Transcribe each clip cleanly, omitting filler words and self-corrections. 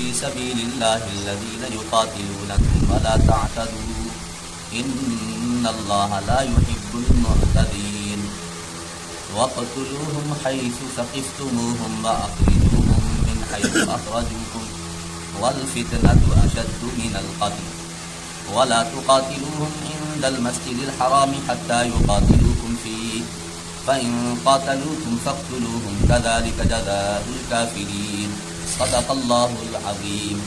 في سبيل الله الذين يقاتلونكم ولا تعتدوا إن الله لا يحب المعتدين وَاقْتُلُوهُمْ حَيْثُ ثَقِفْتُمُوهُمْ وَأَخْرِجُوهُمْ مِنْ حَيْثُ أَخْرَجُوكُمْ وَالْفِتْنَةُ أَشَدُّ مِنَ الْقَتْلِ وَلَا تُقَاتِلُوهُمْ عِنْدَ الْمَسْجِدِ الْحَرَامِ حَتَّى يُقَاتِلُوكُمْ فِيهِ فَإِنْ قَاتَلُوكُمْ فَاقْتُلُوهُمْ كَذَلِكَ جَزَاءُ الْكَافِرِينَ صدق اللہ العظیم۔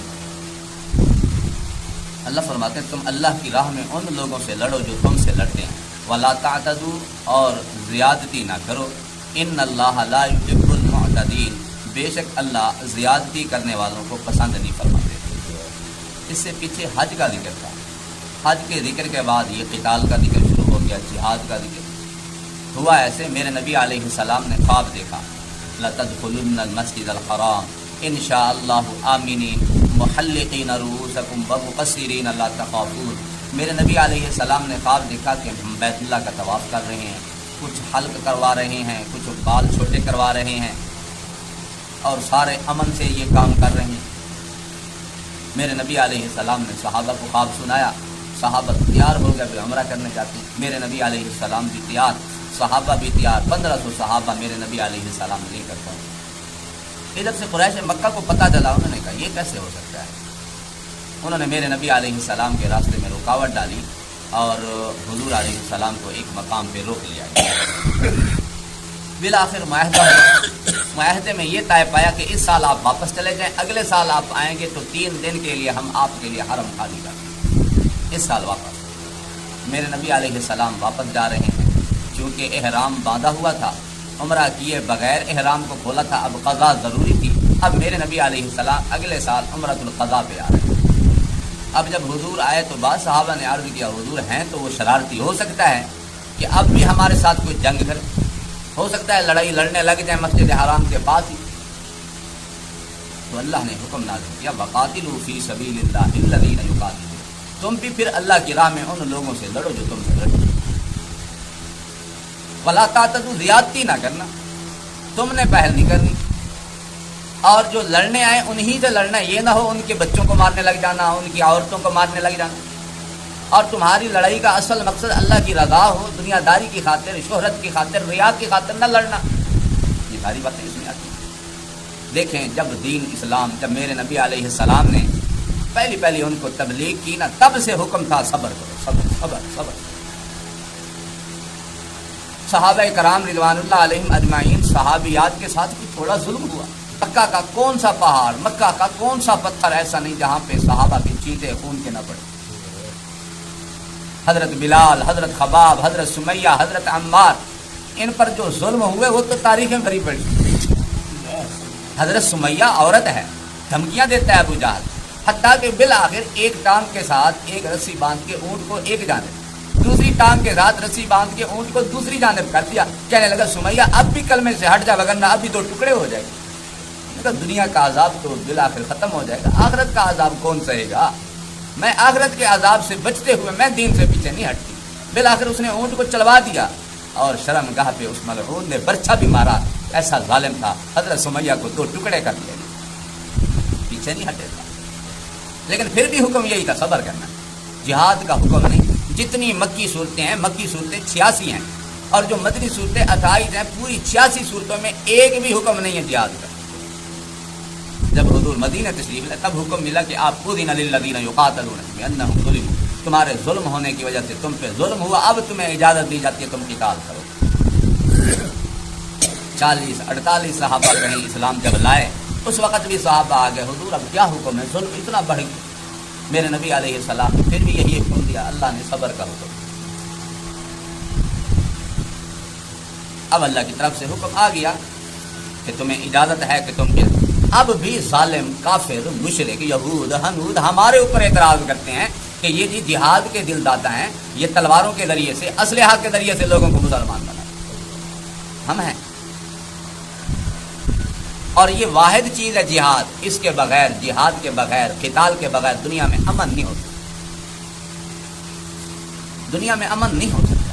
اللہ فرماتے ہیں تم اللہ کی راہ میں ان لوگوں سے لڑو جو تم سے لڑتے ہیں، وَلَا تَعْتَدُوا اور زیادتی نہ کرو، ان اللہ لا يحب المعتدین بے شک اللہ زیادتی کرنے والوں کو پسند نہیں فرماتے۔ اس سے پیچھے حج کا ذکر تھا، حج کے ذکر کے بعد یہ قتال کا ذکر شروع ہو گیا، جہاد کا ذکر ہوا۔ ایسے میرے نبی علیہ السلام نے خواب دیکھا، لَتَدْخُلُنَّ الْمَسْجِدَ الْحَرَامَ إِنْ شَاءَ اللَّهُ آمِنِينَ مُحَلِّقِينَ رُؤُوسَكُمْ وَمُقَصِّرِينَ لَا تَخَافُونَ۔ میرے نبی علیہ السلام نے خواب دیکھا کہ ہم بیت اللہ کا طواف کر رہے ہیں، کچھ حلق کروا رہے ہیں، کچھ بال چھوٹے کروا رہے ہیں، اور سارے امن سے یہ کام کر رہے ہیں۔ میرے نبی علیہ السلام نے صحابہ کو خواب سنایا، صحابہ تیار ہو گئے، عمرہ کرنے جاتے ہیں۔ میرے نبی علیہ السلام بھی تیار، صحابہ بھی تیار، 1500 صحابہ میرے نبی علیہ السلام لے کر پہنچے۔ ادھر سے قریش مکہ کو پتہ چلا، انہوں نے کہا یہ کیسے ہو سکتا ہے؟ انہوں نے میرے نبی علیہ السلام کے راستے میں رکاوٹ ڈالی اور حضور علیہ السلام کو ایک مقام پہ روک لیا۔ بالآخر معاہدے میں یہ طے پایا کہ اس سال آپ واپس چلے جائیں، اگلے سال آپ آئیں گے تو 3 دن کے لیے ہم آپ کے لیے حرم خالی کر دیں۔ اس سال واپس میرے نبی علیہ السلام واپس جا رہے ہیں، چونکہ احرام باندھا ہوا تھا، عمرہ کیے بغیر احرام کو کھولا تھا، اب قضا ضروری تھی۔ اب میرے نبی علیہ السلام اگلے سال عمرۃ القضا پہ آ رہے ہیں۔ اب جب حضور آئے تو بعض صحابہ نے عرض کیا حضور ہیں تو وہ شرارتی، ہو سکتا ہے کہ اب بھی ہمارے ساتھ کوئی جنگ کرے، ہو سکتا ہے لڑائی لڑنے لگ جائیں مسجد حرام کے پاس ہی۔ تو اللہ نے حکم نازل کیا وَقَاتِلُوا فِي سَبِيلِ اللَّهِ الَّذِينَ يُقَاتِلُونَ، تم بھی پھر اللہ کی راہ میں ان لوگوں سے لڑو جو تم سے لڑتے۔ وَلَا تَعْتَدُوا زیادتی نہ کرنا، تم نے پہل نہیں کرنی، اور جو لڑنے آئے انہی سے لڑنا، یہ نہ ہو ان کے بچوں کو مارنے لگ جانا، ان کی عورتوں کو مارنے لگ جانا، اور تمہاری لڑائی کا اصل مقصد اللہ کی رضا ہو، دنیا داری کی خاطر، شہرت کی خاطر، ریا کی خاطر نہ لڑنا۔ یہ ساری باتیں اس میں آتی ہیں۔ دیکھیں جب دین اسلام، جب میرے نبی علیہ السلام نے پہلی ان کو تبلیغ کی نا، تب سے حکم تھا صبر کرو، صبر صبر صبر۔ صحابہ کرام رضوان اللہ علیہم اجمعین، صحابیات کے ساتھ بھی تھوڑا ظلم ہوا۔ مکہ کا کون سا پہاڑ، مکہ کا کون سا پتھر ایسا نہیں جہاں پہ صحابہ کی چیٹیں خون کے نہ پڑے۔ حضرت بلال، حضرت خباب، حضرت سمیہ، حضرت عمار، ان پر جو ظلم ہوئے وہ تو تاریخیں بھری پڑی۔ حضرت سمیہ عورت ہے، دھمکیاں دیتا ہے ابو جہل، حتیٰ کہ بالآخر ایک ٹانگ کے ساتھ ایک رسی باندھ کے اونٹ کو ایک جانب، دوسری ٹانگ کے ساتھ رسی باندھ کے اونٹ کو دوسری جانب کر دیا۔ کہنے لگا سمیہ اب بھی کلمے سے ہٹ جا ورنہ اب بھی 2 ٹکڑے ہو جائے گے۔ دنیا کا عذاب تو بالآخر ختم ہو جائے گا، آخرت کا عذاب کون سہے گا؟ میں آخرت کے عذاب سے بچتے ہوئے میں دین سے پیچھے نہیں ہٹتی۔ بالآخر اس نے اونٹ کو چلوا دیا اور شرم گاہ پہ اس ملعون نے برچھا بھی مارا، ایسا ظالم تھا، حضرت سمیہ کو 2 ٹکڑے کر دیے، پیچھے نہیں ہٹے تھا۔ لیکن پھر بھی حکم یہی تھا صبر کرنا، جہاد کا حکم نہیں۔ جتنی مکی صورتیں ہیں، مکی صورتیں 86 ہیں، اور جو مدنی صورتیں 28 ہیں، پوری 86 صورتوں میں ایک بھی حکم نہیں ہے جہاد کا۔ جب حضور مدینہ تشریف لائے تب حکم ملا کہ آپ اذن للذین یقاتلون بانہم ظلموا، تمہارے ظلم ہونے کی وجہ سے تم پہ ظلم ہوا، اب تمہیں اجازت دی جاتی ہے تم قتال کرو۔ 40-48 صحابہ کہیں اسلام جب لائے اس وقت بھی صحابہ آ گئے حضور اب کیا حکم ہے، ظلم اتنا بڑھ گیا۔ میرے نبی علیہ السلام نے پھر بھی یہی حکم دیا، اللہ نے صبر کا حکم۔ اب اللہ کی طرف سے حکم آ گیا کہ تمہیں اجازت ہے کہ تم اب بھی ظالم، کافر، مشرک، یہود، ہنود ہمارے اوپر اعتراض کرتے ہیں کہ یہ جی جہاد کے دل داتا ہیں، یہ تلواروں کے ذریعے سے، اسلحہ کے ذریعے سے لوگوں کو مسلمان بنائے، ہم ہیں۔ اور یہ واحد چیز ہے جہاد، اس کے بغیر، جہاد کے بغیر، قتال کے بغیر دنیا میں امن نہیں ہو سکتا، دنیا میں امن نہیں ہو سکتا۔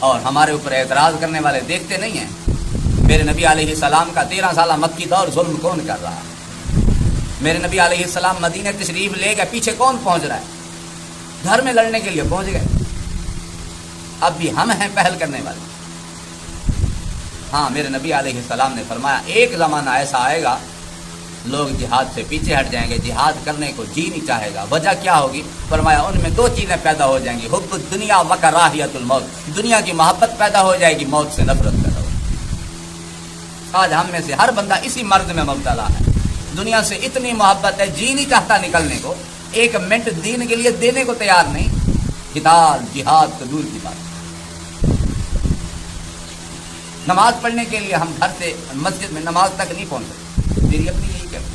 اور ہمارے اوپر اعتراض کرنے والے دیکھتے نہیں ہیں میرے نبی علیہ السلام کا 13 سالہ مکی دور ظلم کون کر رہا ہے؟ میرے نبی علیہ السلام مدینہ تشریف لے گئے، پیچھے کون پہنچ رہا ہے؟ گھر میں لڑنے کے لیے پہنچ گئے۔ اب بھی ہم ہیں پہل کرنے والے۔ ہاں میرے نبی علیہ السلام نے فرمایا ایک زمانہ ایسا آئے گا لوگ جہاد سے پیچھے ہٹ جائیں گے، جہاد کرنے کو جی نہیں چاہے گا۔ وجہ کیا ہوگی؟ فرمایا ان میں دو چیزیں پیدا ہو جائیں گی، حب الدنیا و کراہیت الموت، دنیا کی محبت پیدا ہو جائے گی، موت سے نفرت پیدا ہو جائے گی۔ آج ہم میں سے ہر بندہ اسی مرض میں مبتلا ہے، دنیا سے اتنی محبت ہے جی نہیں چاہتا نکلنے کو، ایک منٹ دین کے لیے دینے کو تیار نہیں۔ قتال جہاد تو دور کی بات، نماز پڑھنے کے لیے ہم گھر سے مسجد میں نماز تک نہیں پہنچ سکتے، میری اپنی یہی کہتے،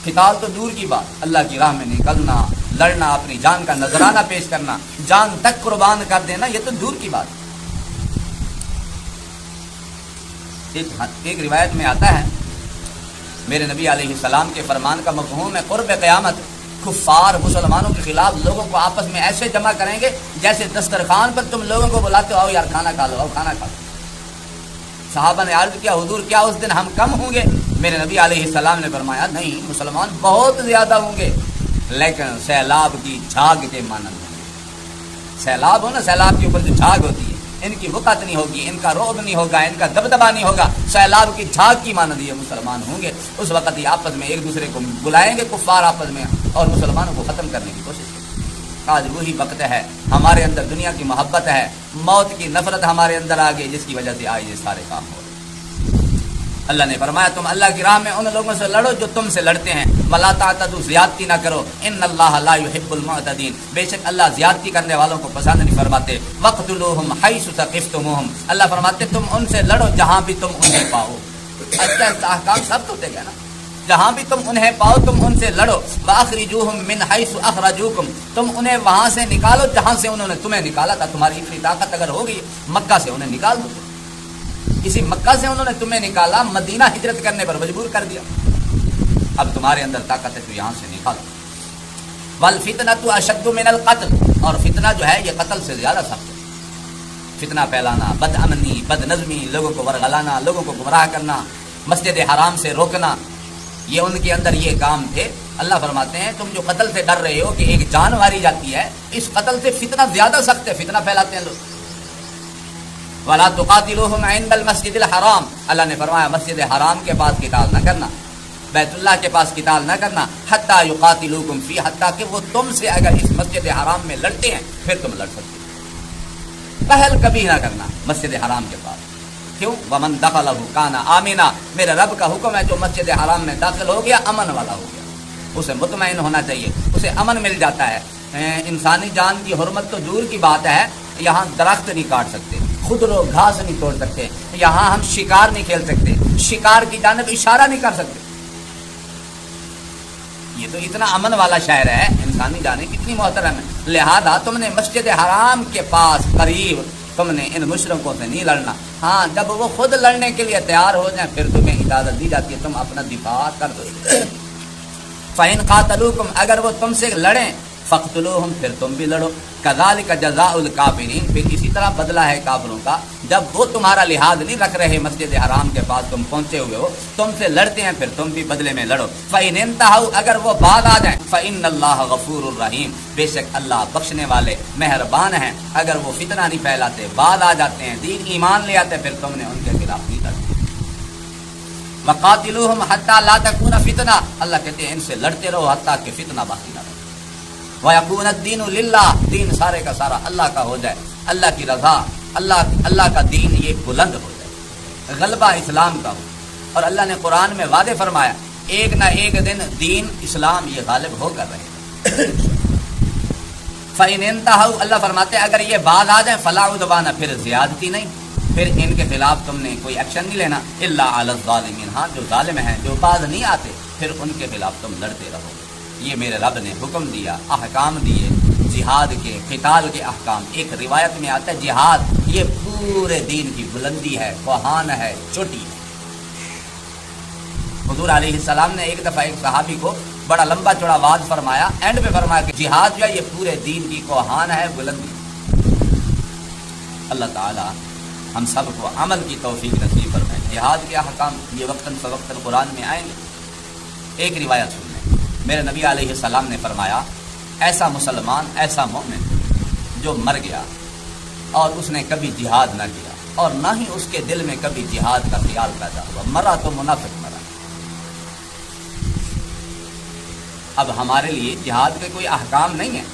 قتال تو دور کی بات، اللہ کی راہ میں نکلنا، لڑنا، اپنی جان کا نذرانہ پیش کرنا، جان تک قربان کر دینا، یہ تو دور کی بات۔ ایک روایت میں آتا ہے میرے نبی علیہ السلام کے فرمان کا مفہوم ہے قرب قیامت کفار مسلمانوں کے خلاف لوگوں کو آپس میں ایسے جمع کریں گے جیسے دسترخوان پر تم لوگوں کو بلاتے ہو آؤ یار کھانا کھا لو، آؤ کھانا کھا لو۔ صحابہ نے عرض کیا حضور کیا اس دن ہم کم ہوں گے؟ میرے نبی علیہ السلام نے فرمایا نہیں، مسلمان بہت زیادہ ہوں گے لیکن سیلاب کی جھاگ کے مانند ہوں گے۔ سیلاب ہو نا، سیلاب کے اوپر جو جھاگ ہوتی ہے، ان کی وقت نہیں ہوگی، ان کا رعب نہیں ہوگا، ان کا دبدبا نہیں ہوگا، سیلاب کی جھاگ کی مانند یہ مسلمان ہوں گے۔ اس وقت یہ آپس میں ایک دوسرے کو بلائیں گے کفار آپس میں اور مسلمانوں کو ختم کرنے کی کوشش کریں گے۔ آج وہی وقت ہے، ہمارے اندر دنیا کی محبت ہے، موت کی نفرت ہمارے اندر آ گئی، جس کی وجہ سے آج یہ سارے کام ہو رہے ہیں۔ اللہ نے فرمایا تم اللہ کی راہ میں ان لوگوں سے لڑو جو تم سے لڑتے ہیں، ولا تعتدوا، زیادتی نہ کرو، ان اللہ لا يحب المعتدین، بے شک اللہ زیادتی کرنے والوں کو پسند نہیں فرماتے۔ وقتلوہم حیث ثقفتموہم، اللہ فرماتے تم ان سے لڑو جہاں بھی تم انہیں پاؤ۔ اچھا احکام سب ہوتے گئے نا، جہاں بھی تم انہیں پاؤ تم ان سے لڑو۔ واخرجوہم من حیث اخرجوکم، تم انہیں وہاں سے نکالو جہاں سے انہوں نے تمہیں نکالا تھا۔ تمہاری اتنی طاقت اگر ہوگی مکہ سے انہیں نکال دو، اسی مکہ سے انہوں نے تمہیں نکالا، مدینہ ہجرت کرنے پر مجبور کر دیا، اب تمہارے اندر طاقت ہے تو یہاں سے نکالو۔ والفتنۃ اشد من القتل، اور فتنہ جو ہے یہ قتل سے زیادہ سخت ہے۔ فتنہ پھیلانا، بد امنی، بد نظمی، لوگوں کو ورغلانا، لوگوں کو گمراہ کرنا، مسجد حرام سے روکنا، یہ ان کے اندر یہ کام تھے۔ اللہ فرماتے ہیں تم جو قتل سے ڈر رہے ہو کہ ایک جان ماری جاتی ہے، اس قتل سے فتنہ زیادہ سخت ہے، فتنہ پھیلاتے ہیں لوگ۔ وَلَا تُقَاتِلُوهُمْ عِنْدَ الْمَسْجِدِ الْحَرَامِ، اللہ نے فرمایا مسجد حرام کے پاس قتال نہ کرنا، بیت اللہ کے پاس قتال نہ کرنا، حتیٰ یقاتلوکم فی، حتیٰ کہ وہ تم سے اگر اس مسجد حرام میں لڑتے ہیں پھر تم لڑ سکتے ہو۔ پہل کبھی نہ کرنا مسجد حرام کے پاس، کیوں؟ وَمَنْ دَخَلَهُ كَانَ آمِنًا، میرے رب کا حکم ہے جو مسجد حرام میں داخل ہو گیا امن والا ہو گیا، اسے مطمئن ہونا چاہیے، اسے امن مل جاتا ہے۔ انسانی جان کی حرمت تو دور کی بات ہے، یہاں درخت نہیں کاٹ سکتے، خود لوگ گھاس نہیں توڑ سکتے، یہاں ہم شکار نہیں کھیل سکتے، شکار کی جانب اشارہ نہیں کر سکتے۔ یہ تو اتنا امن والا شہر ہے، انسانی جانیں کتنی محترم ہے، لہذا تم نے مسجد حرام کے پاس قریب تم نے ان مشرکوں سے نہیں لڑنا۔ ہاں جب وہ خود لڑنے کے لیے تیار ہو جائیں پھر تمہیں اجازت دی جاتی ہے تم اپنا دفاع کر دو۔ فَإِنْ قَاتَلُوكُمْ، اگر وہ تم سے لڑیں، فَاقْتُلُوهُمْ، پھر تم بھی لڑو۔ كَذَلِكَ جَزَاءُ الْكَافِرِينَ، پھر اسی طرح بدلہ ہے کافروں کا، جب وہ تمہارا لحاظ نہیں رکھ رہے مسجد حرام کے پاس تم پہنچے ہوئے ہو، تم سے لڑتے ہیں پھر تم بھی بدلے میں لڑو۔ فَإِنِ انْتَهَوْا، اگر وہ بعد آ جائیں، فَإِنَّ اللَّهَ غَفُورٌ رَحِيمٌ، بے شک اللہ بخشنے والے مہربان ہیں۔ اگر وہ فتنہ نہیں پھیلاتے، بعد آ جاتے ہیں، دین ایمان لے آتے، پھر تم نے ان کے خلاف نہیں لڑتے۔ وَقَاتِلُوهُمْ حَتَّى لَا تَكُونَ فِتْنَةٌ، اللہ کہتے ہیں ان سے لڑتے رہو حتیٰ کہ فتنہ باقی نہ رہے۔ وَيَكُونَ الدِّينُ لِلَّهِ، دین سارے کا سارا اللہ کا ہو جائے، اللہ کی رضا، اللہ کا دین یہ بلند ہو جائے، غلبہ اسلام کا ہو۔ اور اللہ نے قرآن میں وعدے فرمایا ایک نہ ایک دن دین اسلام یہ غالب ہو کر رہے۔ فَإِنِ انْتَهَوْا، اللہ فرماتے ہیں اگر یہ بعد آ جائیں، فَلَا عُدْوَانَ، پھر زیادتی نہیں، پھر ان کے خلاف تم نے کوئی ایکشن نہیں لینا، إِلَّا عَلَى الظَّالِمِينَ، ہاں جو ظالم ہیں جو باز نہیں آتے پھر ان کے خلاف تم لڑتے رہو۔ یہ میرے رب نے حکم دیا، احکام دیے جہاد کے، قتال کے احکام۔ ایک روایت میں آتا ہے جہاد یہ پورے دین کی بلندی ہے، کوہان ہے، چوٹی ہے۔ حضور علیہ السلام نے ایک دفعہ ایک صحابی کو بڑا لمبا چوڑا وعظ فرمایا، اینڈ پہ فرمایا کہ جہاد جو ہے یہ پورے دین کی کوہان ہے، بلندی۔ اللہ تعالی ہم سب کو عمل کی توفیق نصیب فرمائے۔ جہاد کے احکام یہ وقتاً فوقتاً قرآن میں آئیں گے۔ ایک روایت سنیں، میرے نبی علیہ السلام نے فرمایا ایسا مسلمان، ایسا مومن جو مر گیا اور اس نے کبھی جہاد نہ کیا اور نہ ہی اس کے دل میں کبھی جہاد کا خیال پیدا ہوا، مرا تو منافق مرا۔ اب ہمارے لیے جہاد کے کوئی احکام نہیں ہیں،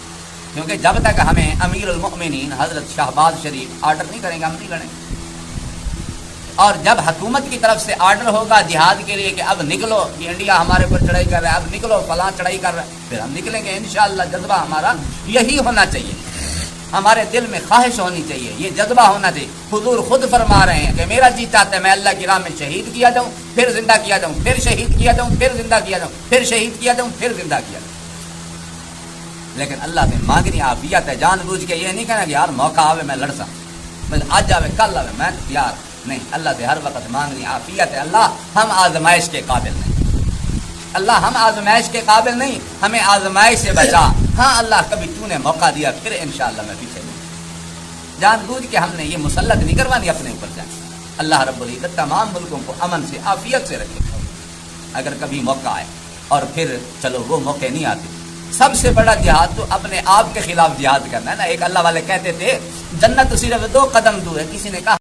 کیونکہ جب تک ہمیں امیر المؤمنین حضرت شہباز شریف آرڈر نہیں کریں گے ہم نہیں کریں گے، اور جب حکومت کی طرف سے آرڈر ہوگا جہاد کے لیے کہ اب نکلو، کہ انڈیا ہمارے اوپر چڑھائی کر رہا ہے، اب نکلو فلاں چڑھائی کر رہا ہے، پھر ہم نکلیں گے انشاءاللہ۔ جذبہ ہمارا یہی ہونا چاہیے، ہمارے دل میں خواہش ہونی چاہیے، یہ جذبہ ہونا چاہیے۔ حضور خود فرما رہے ہیں کہ میرا جی چاہتا ہے میں اللہ کی راہ میں شہید کیا جاؤں، پھر زندہ کیا جاؤں، پھر شہید کیا جاؤں، پھر زندہ کیا جاؤں، پھر شہید کیا جاؤں، پھر زندہ کیا جاؤں۔ لیکن اللہ سے مانگنی عافیت ہے، جان بوجھ کے یہ نہیں کہنا کہ یار موقع آوے میں لڑ سکوں، آج آوے کل آوے میں تیار نہیں۔ اللہ سے ہر وقت مانگنی عافیت ہے، اللہ ہم آزمائش کے قابل نہیں، اللہ ہم آزمائش کے قابل نہیں، ہمیں آزمائش سے بچا۔ ہاں اللہ کبھی تو نے موقع دیا پھر انشاءاللہ میں پیچھے نہیں، جان بوجھ کے ہم نے یہ مسلط نہیں کروانی اپنے اوپر جائیں۔ اللہ رب العزت تمام ملکوں کو امن سے عافیت سے رکھے۔ اگر کبھی موقع آئے اور پھر چلو وہ موقع نہیں آتے، سب سے بڑا جہاد تو اپنے آپ کے خلاف جہاد کرنا ہے نا۔ ایک اللہ والے کہتے تھے جنت صرف 2 قدم دور ہے، کسی نے کہا